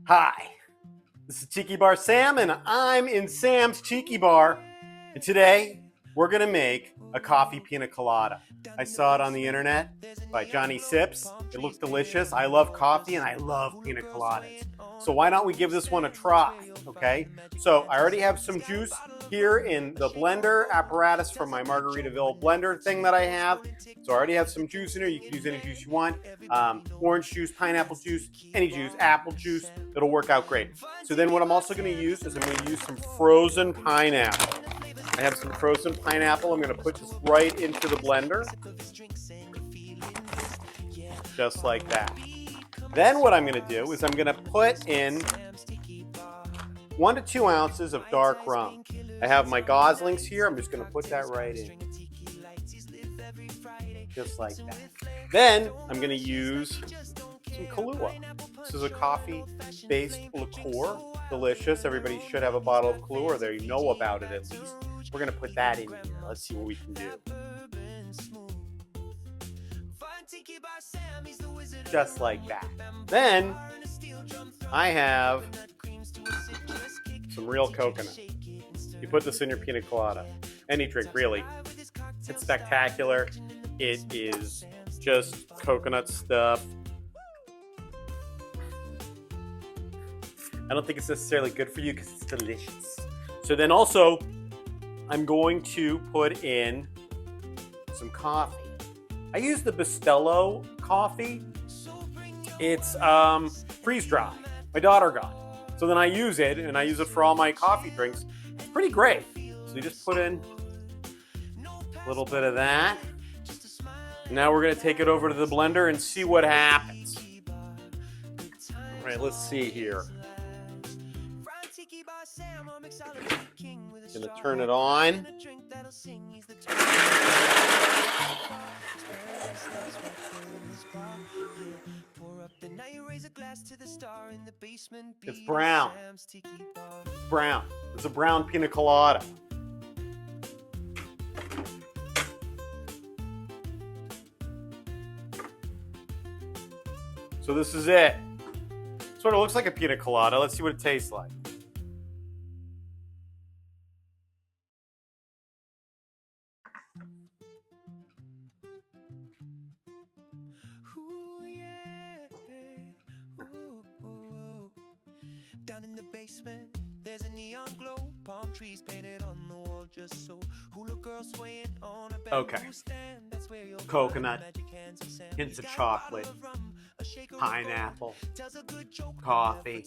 Hi, this is Tiki Bar Sam, and I'm in Sam's Tiki Bar. And today, we're gonna make a coffee pina colada. I saw it on the internet by Johnny Sips. It looks delicious. I love coffee and I love pina coladas. So why don't we give this one a try, okay? So I already have some juice here in the blender apparatus from my Margaritaville blender thing that I have. So I already have some juice in here. You can use any juice you want. Orange juice, pineapple juice, any juice, apple juice. It'll work out great. So then what I'm also gonna use is I'm gonna use some frozen pineapple. I have some frozen pineapple. I'm going to put this right into the blender. Just like that. Then what I'm going to do is I'm going to put in 1 to 2 ounces of dark rum. I have my Goslings here. I'm just going to put that right in. Just like that. Then I'm going to use some Kahlúa. This is a coffee-based liqueur. Delicious. Everybody should have a bottle of Kahlúa, or they know about it at least. We're going to put that in here. Let's see what we can do. Just like that. Then I have some real coconut. You put this in your pina colada. Any drink, really. It's spectacular. It is just coconut stuff. I don't think it's necessarily good for you because it's delicious. So then also, I'm going to put in some coffee. I use the Bustelo coffee. It's freeze dry. My daughter got it. So then I use it, and I use it for all my coffee drinks. It's pretty great. So you just put in a little bit of that. Now we're going to take it over to the blender and see what happens. All right, let's see here. Gonna turn it on. It's brown. It's brown. It's a brown pina colada. So this is it. Sort of looks like a pina colada. Let's see what it tastes like. Down in the basement, there's a neon glow, palm trees painted on the wall just so hula girls swaying on a bamboo stand. That's where you'll coconut, hints of chocolate, pineapple, coffee.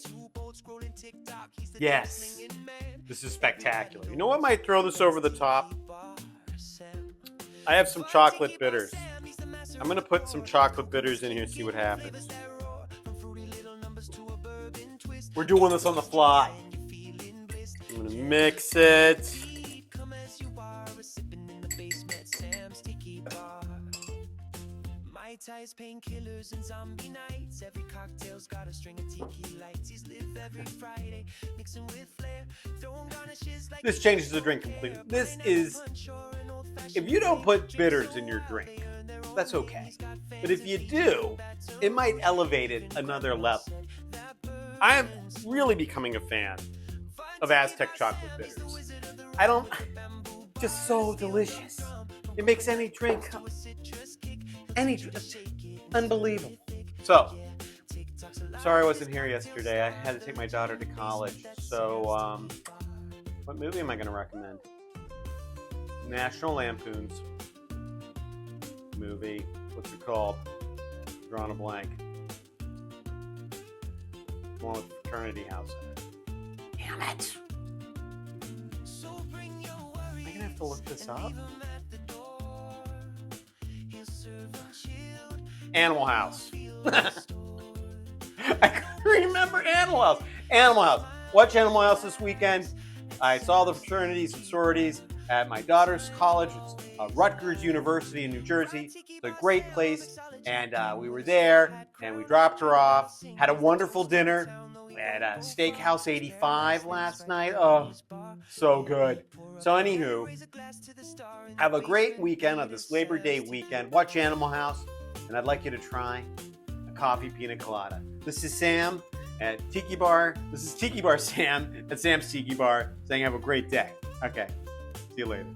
Yes, this is spectacular. You know what might throw this over the top? I have some chocolate bitters. I'm going to put some chocolate bitters in here and see what happens. We're doing this on the fly. I'm going to mix it. Painkillers and zombie nights. Every cocktail's got a string of tiki lights. He's live every Friday, mixing with flair, throwing garnishes like. This changes the drink completely. This is, if you don't put bitters in your drink, that's okay. But if you do, it might elevate it another level. I am really becoming a fan of Aztec chocolate bitters. Just so delicious. It makes any drink, unbelievable. So, sorry I wasn't here yesterday. I had to take my daughter to college. So, what movie am I going to recommend? National Lampoon's movie. What's it called? Drawing a blank. The one with the fraternity house in it. Damn it! Am I going to have to look this up? Animal House. I couldn't remember Animal House. Animal House. Watch Animal House this weekend. I saw the fraternities and sororities at my daughter's college. It's Rutgers University in New Jersey. It's a great place. And we were there, and we dropped her off. Had a wonderful dinner at Steakhouse 85 last night. Oh, so good. So anywho, have a great weekend on this Labor Day weekend. Watch Animal House, and I'd like you to try a coffee pina colada. This is Sam, at Tiki Bar. This is Tiki Bar Sam at Sam's Tiki Bar saying have a great day. Okay, see you later.